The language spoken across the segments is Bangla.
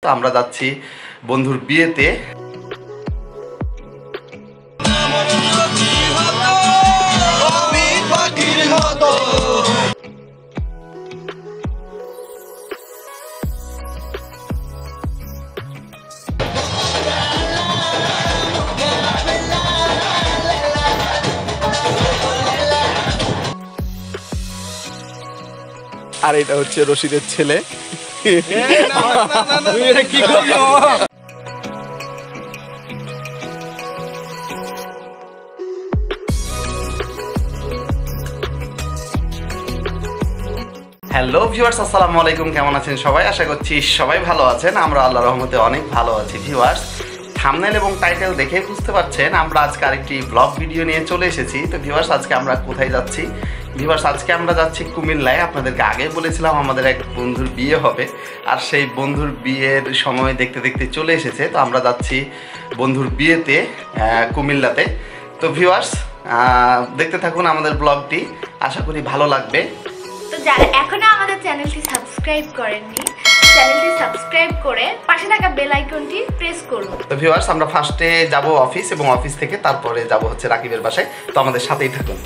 তো আমরা যাচ্ছি বন্ধুর বিয়েতে। আর এটা হচ্ছে রশিদের ছেলে। কি করলো? হ্যালো ভিউয়ার্স, আসসালামু আলাইকুম। কেমন আছেন সবাই? আশা করছি সবাই ভালো আছেন। আমরা আল্লাহর রহমতে অনেক ভালো আছি। ভিউয়ার্স, থাম্বনেল এবং টাইটেল দেখে বুঝতে পারছেন আমরা আজকে আরেকটি ব্লগ ভিডিও নিয়ে চলে এসেছি। তো ভিউয়ার্স, আজকে আমরা কোথায় যাচ্ছি? ভিউয়ার্স, আজকে আমরা যাচ্ছি কুমিল্লায়। আপনাদেরকে আগে বলেছিলাম আমাদের এক বন্ধুর বিয়ে হবে, আর সেই বন্ধুর বিয়ের সময় দেখতে দেখতে চলে এসেছে। তো আমরা যাচ্ছি বন্ধুর বিয়েতে কুমিল্লাতে। তো ভিউয়ার্স, দেখতে থাকুন আমাদের ব্লগটি, আশা করি ভালো লাগবে। তো যারা এখনো আমাদের চ্যানেলটি সাবস্ক্রাইব করেননি, চ্যানেলটি সাবস্ক্রাইব করে পাশে থাকা বেল আইকনটি প্রেস করুন। তো ভিউয়ার্স, আমরা ফার্স্টে যাব অফিস, এবং অফিস থেকে তারপরে যাব হচ্ছে রাকিবের বাসায়। তো আমাদের সাথেই থাকুন।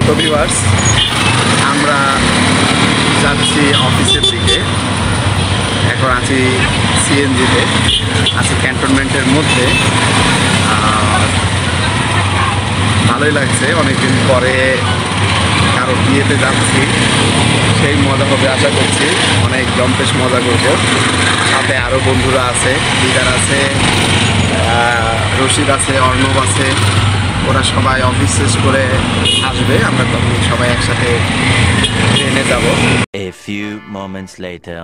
তো ভিউয়ার্স, আমরা যাচ্ছি অফিসের দিকে। এখন আছি সিএনজিতে, আছি ক্যান্টনমেন্টের মধ্যে। ভালোই লাগছে, অনেকদিন পরে কারো বিয়েতে যাচ্ছি, সেই মজা হবে আশা করছি। অনেক জম্পেশ মজা করবো। সাথে আরও বন্ধুরা আছে, লিডার আছে, রশিদ আছে, অর্ণব আছে। ওরা সবাই অফিস শেষ করে আসবে, আমরা তখন সবাই একসাথে ট্রেনে যাব। A few moments later.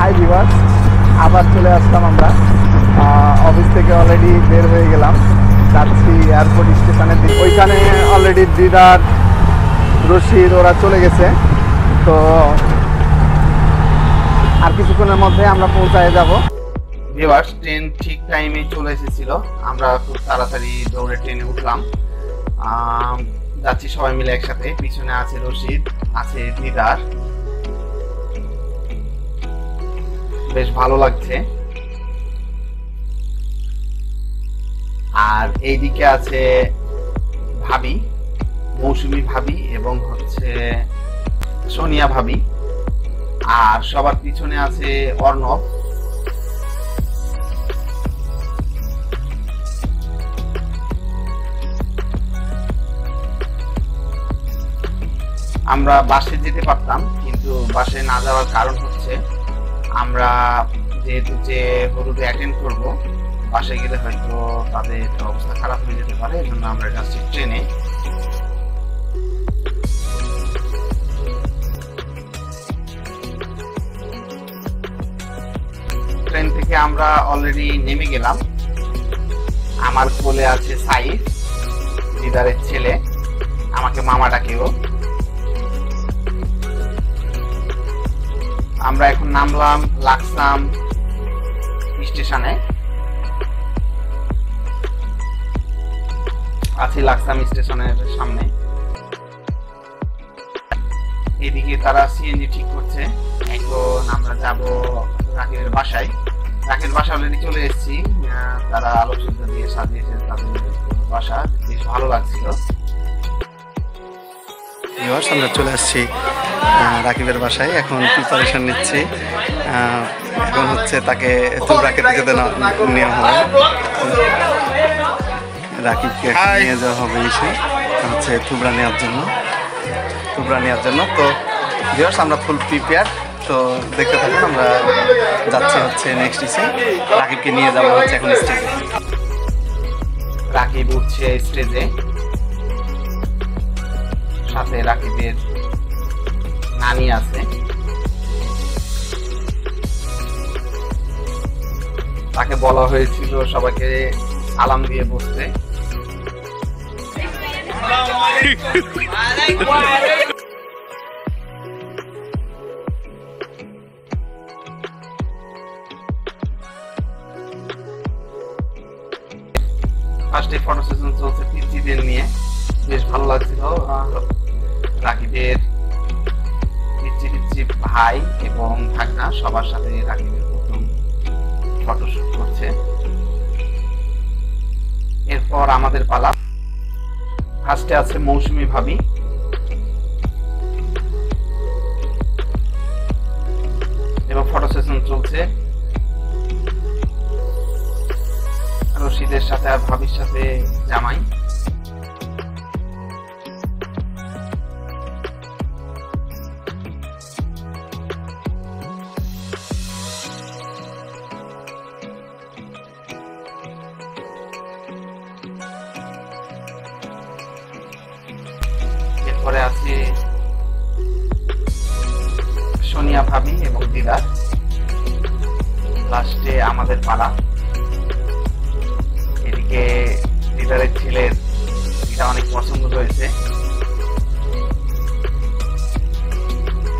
Hi viewers, আবার চলে আসলাম আমরা অফিস থেকে। অলরেডি বের হয়ে গেলাম, যাচ্ছি এয়ারপোর্ট স্টেশনের দিকে। ওইখানে অলরেডি দিদার, রশিদ ওরা চলে গেছে। তো আর কিছুক্ষণের মধ্যে আমরা পৌঁছায় যাব। ভিউয়ার্স, ট্রেন ঠিক টাইমে চলে এসেছিল। আমরা খুব তাড়াতাড়ি দৌড়ে ট্রেনে উঠলাম। যাচ্ছি সবাই মিলে একসাথে। পিছনে আছে রশিদ, আছে দিদার। বেশ ভালো লাগছে। আর এইদিকে আছে ভাবি, মৌসুমী ভাবি, এবং হচ্ছে সোনিয়া ভাবি। আর সবার পিছনে আছে অর্ণব। আমরা বাসে যেতে পারতাম, কিন্তু বাসে না যাওয়ার কারণ হচ্ছে আমরা যেহেতু যে হলুদে অ্যাটেন্ড করবো, বাসে গেলে হয়তো তাদের অবস্থা খারাপ হয়ে যেতে পারে। এই জন্য আমরা যাচ্ছি ট্রেনে। ট্রেন থেকে আমরা অলরেডি নেমে গেলাম। আমার কোলে আছে সাইফ, দিদারের ছেলে, আমাকে মামা ডাকেও। আমরা এখন নামলাম লাকসাম স্টেশনে। আছি লাকসাম স্টেশনের সামনে। এদিকে তারা সিএনজি ঠিক করছে। এখন আমরা যাব রাকিবের বাসায়। রাকিবের বাসা অলরেডি চলে এসেছি। তারা আলোকসজ্জা দিয়ে সাজিয়েছে তাদের বাসা, বেশ ভালো লাগছিল। আমরা চলে আসছি রাকিবের বাসায়। এখন প্রিপারেশন নিচ্ছি। এখন হচ্ছে তাকে তুবরাকে যেতে নেওয়া হবে, রাকিবকে নিয়ে যাওয়া হবে এসে হচ্ছে তুবরা নেওয়ার জন্য। তো ভিউয়ার্স, আমরা ফুল প্রিপেয়ার। তো দেখতে থাকুন, আমরা যাচ্ছি হচ্ছে নেক্সট এসে রাকিবকে নিয়ে যাবো হচ্ছে এখন স্টেজে। রাকিব উঠছে স্টেজে, সাথে রাকিবের নানি আছে। তাকে বলা হয়েছিল সবাইকে সালাম দিয়ে বসতে। ফার্স্টে ফটো সেশন চলছে পিচিদের নিয়ে, বেশ ভালো লাগছিল। রাকিবের পিচি ভাই এবং ভাগনা সবার সাথে রাকিবের প্রথম আমাদের পালা। ফার্স্টে আছে মৌসুমী ভাবি, এবং ফটো সেশন চলছে রশিদের সাথে আর ভাবির সাথে জামাই। এরপরে আছে সোনিয়া ভাবি এবং দিদার। লাস্টে আমাদের পালা। এদিকে দিদারের ছেলের এটা অনেক পছন্দ হয়েছে।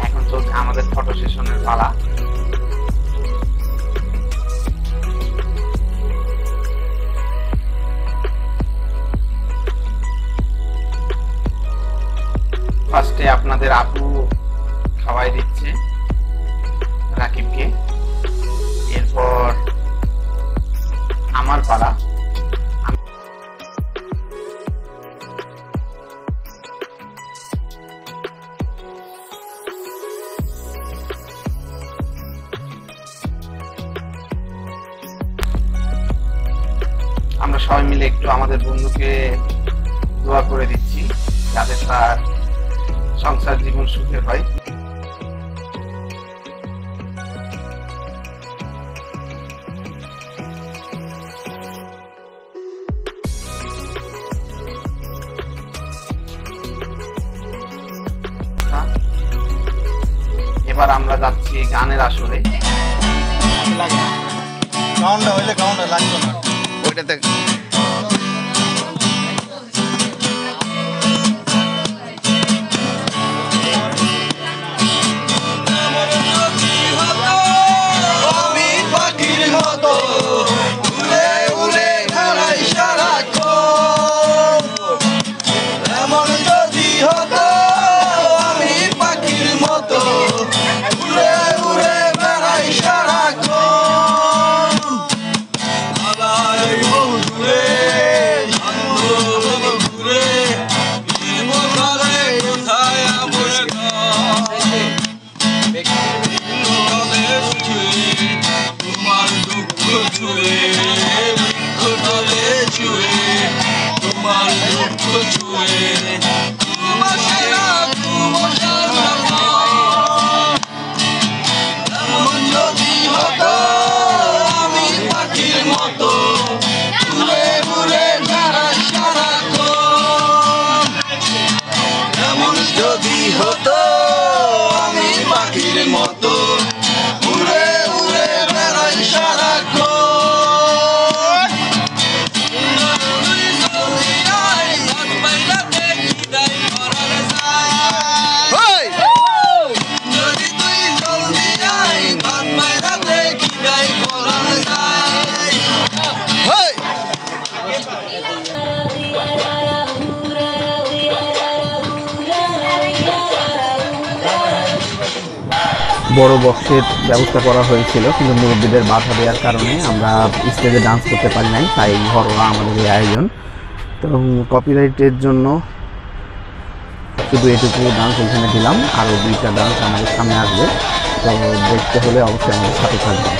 এখন চলছে আমাদের ফটো সেশনের পালা। ফার্স্টে আপনাদের আপু খাওয়াই দিচ্ছে রাকিবকে, এরপর আমার পালা। আমরা সবাই মিলে একটু আমাদের বন্ধুকে দোয়া করে দিচ্ছি যাতে তার সংসার জীবন সুখের হয়। এবার আমরা যাচ্ছি গানের আসরে। ওইটাতে বড় বক্সের ব্যবস্থা করা হয়েছিল, কিন্তু মুরব্বীদের বাধা দেওয়ার কারণে আমরা স্টেজে ডান্স করতে পারি নাই, তাই ঘরোয়া আমাদের এই আয়োজন। তো কপিরাইটের জন্য শুধু এটুকু ডান্স ওখানে দিলাম, আরও 2টা ডান্স আমাদের সামনে আসবে। তো দেখতে হলে অবশ্যই আমাদের সাথে থাকবে।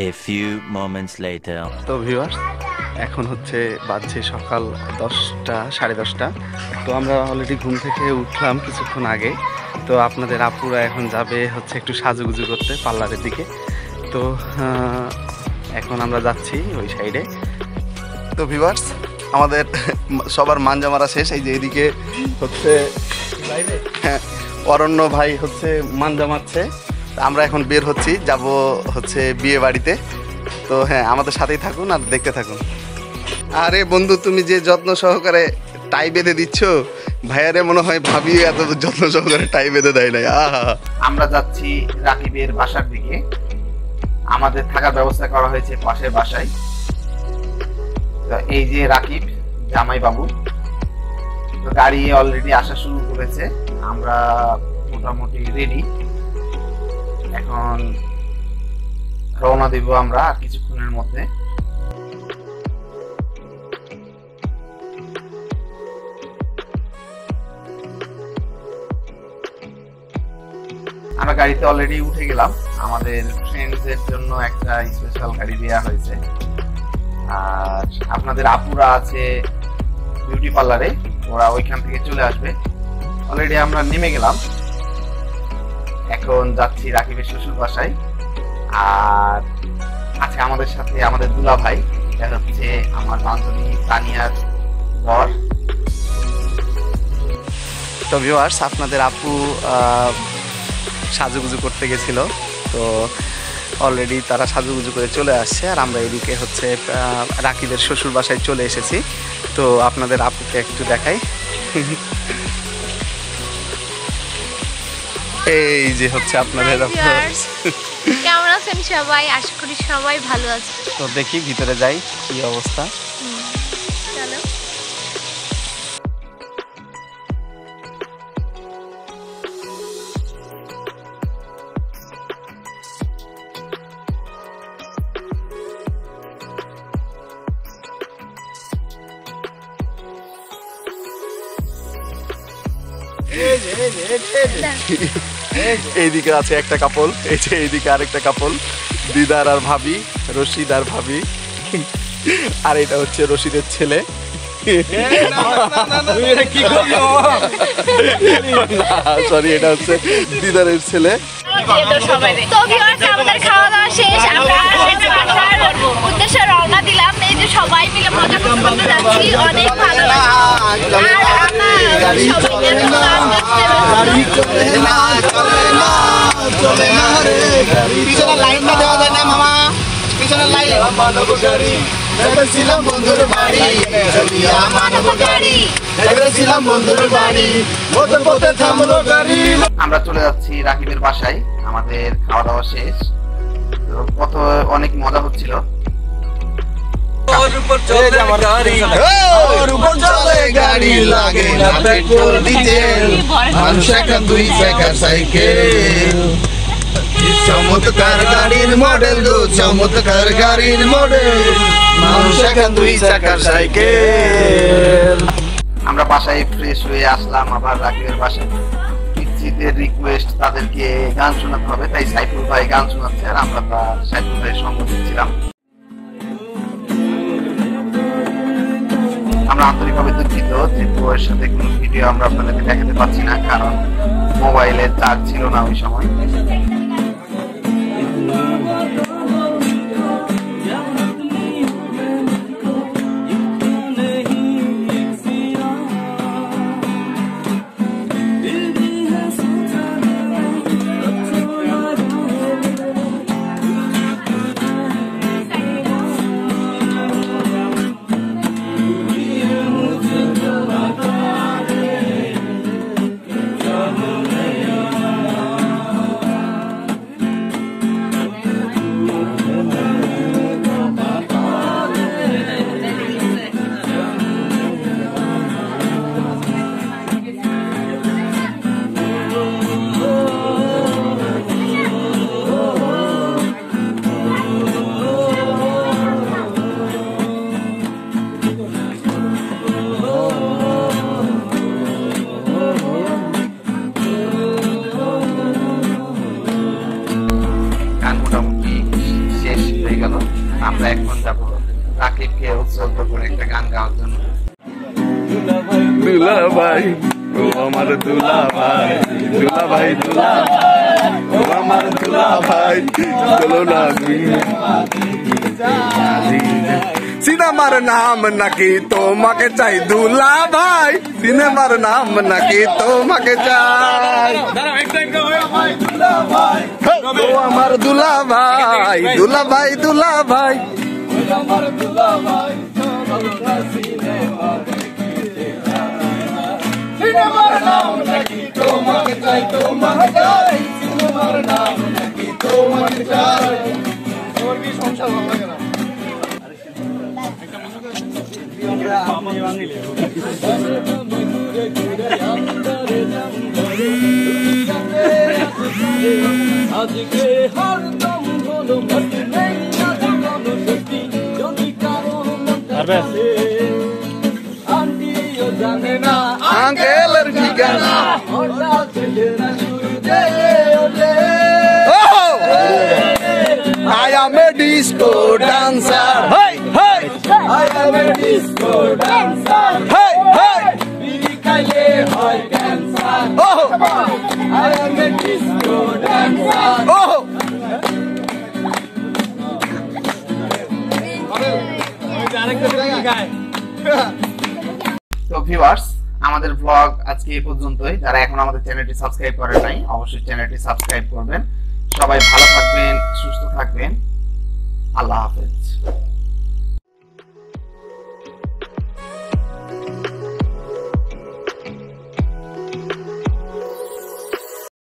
A few moments later. তো ভিউয়ার্স, এখন হচ্ছে বাজছে সকাল 10টা, 10:30। তো আমরা অলরেডি ঘুম থেকে উঠলাম কিছুক্ষণ আগে। তো আপনাদের আপুরা এখন যাবে হচ্ছে একটু সাজুগুজু করতে পার্লারের দিকে। তো এখন আমরা যাচ্ছি ওই সাইডে। তো ভিউয়ার্স, আমাদের সবার মাঞ্জা মারা শেষ। এই যে এদিকে হচ্ছে হ্যাঁ অরণ্য ভাই হচ্ছে মাঞ্জা মারছে। আমরা এখন বের হচ্ছি, যাব হচ্ছে বিয়ে বাড়িতে। তো হ্যাঁ, আমাদের সাথেই থাকুন আর দেখতে থাকুন। আরে বন্ধু, তুমি যে যত্ন সহকারে টাই বেঁধে দিচ্ছ, ভাইয়ারে মনে হয় ভাবি এত যত্ন সহকারে টাই বেঁধে দেয় নাই। আহা, আমরা যাচ্ছি রাকিবের বাসার দিকে। আমাদের থাকার ব্যবস্থা করা হয়েছে পাশের বাসায়। তো এই যে রাকিব জামাই বাবু, তো গাড়ি অলরেডি আসা শুরু করেছে। আমরা মোটামুটি রেডি। এখন রওনা দিব আমরা আর কিছুক্ষণের মধ্যে। আমরা গাড়িতে অলরেডি উঠে গেলাম। আমাদের ফ্রেন্ডসদের জন্য একটা স্পেশাল গাড়ি দেওয়া হয়েছে। আর আপনাদের আপুরা আছে বিউটি পার্লারে, ওরা ওইখান থেকে চলে আসবে। অলরেডি আমরা নেমে গেলাম, এখন যাচ্ছি রাকিবের শ্বশুর বাসায়। আর আজকে আমাদের সাথে আমাদের দুলা ভাই, এটা হচ্ছে আমার বান্ধবী তানিয়ার বর। তো ভিউয়ার্স, আপনাদের আপু সাজুগুজু করতে গেছিল, তো অলরেডি তারা সাজুগুজু করে চলে আসছে। আর আমরা এদিকে হচ্ছে রাকিবের শ্বশুর বাসায় চলে এসেছি। তো আপনাদের আপুকে একটু দেখাই। এই যে হচ্ছে আপনাদের কেমন আছেন সবাই? আশা করি সবাই ভালো আছে। তো দেখি ভিতরে যাই কি অবস্থা। চলো। এইদিকে আছে একটা কাপল, এই যে এইদিকে আরেকটা কাপল, দিদার আর ভাবি, রশিদ আর ভাবি। আর এটা হচ্ছে রশিদের ছেলে। সরি, এটা হচ্ছে দিদারের ছেলে। তো ভিউয়ার্স, আমাদের খাওয়া দাওয়া শেষ, আমরা বাসার উদ্দেশ্যে রওনা দিলাম। এই যে সবাই মিলে মজা করতে যাচ্ছি, অনেক ভালো আমরা চলে যাচ্ছি রাকিবের বাসায়। আমাদের খাওয়া দাওয়া শেষ, কত অনেক মজা হচ্ছিল। চমৎকার গাড়ির মডেল গো, চমৎকার গাড়ির মডেল, মানুষ এখন 2 চাকার সাইকেল। আমরা বাসায় ফ্রেশ হয়ে আসলাম, আবার রাকিবের বাসায়। পিচ্চিদের রিকোয়েস্ট, তাদেরকে গান শোনাতে হবে, তাই সাইফুল ভাই গান শোনাচ্ছে আর আমরা সাইফুল ভাইয়ের সঙ্গ দিচ্ছিলাম। আমরা আন্তরিকভাবে দুঃখিত যে বউয়ের সাথে কোনো ভিডিও আমরা আপনাদেরকে দেখাতে পারছি না, কারণ মোবাইলে চার্জ ছিল না ওই সময়। আমরা এখন যাবো রাকিবকে উৎসর্গ করে একটা গান গাওয়ার জন্য। দুলা ভাই ও আমার দুলা ভাই, দুলা ভাই দুলা ও আমার দুলা ভাই, চলো না সিনেমার নাম নাকি তোমাকে চাই দুলা ভাই, সিনেমার নাম নাকি তোমাকে চাই, ও আমার দুলা ভাই, দুলা ভাই দুলা ভাই, আমার দুলা ভাই, সিনেমার নাম নাকি তোমাকে চাই, তোমাকে চাই, সিনেমার নাম নাকি তোমাকে চাই। তোর কি সংসার ভালো লাগে না? আমরা আজকে হরদম হলো মতি নেই আজ কোনো সত্যি যদি কারো মনটা আন্টিও জানে না আঙ্কেলের ঠিকানা হঠাৎ ছেলেরা শুরু দেয় ওলে I am a disco dancer. Hey, hey, I am a disco dancer. hey, hey. বিড়ি খাইলে হয় cancer Oh, I am a disco dancer. oh. তো ভিউয়ার্স, আমাদের ব্লগ আজকে এই পর্যন্তই। যারা এখন আমাদের চ্যানেলটি সাবস্ক্রাইব করেন নাই, অবশ্যই চ্যানেলটি সাবস্ক্রাইব করবেন। সবাই ভালো থাকবেন, সুস্থ থাকবেন। আল্লাহ হাফেজ।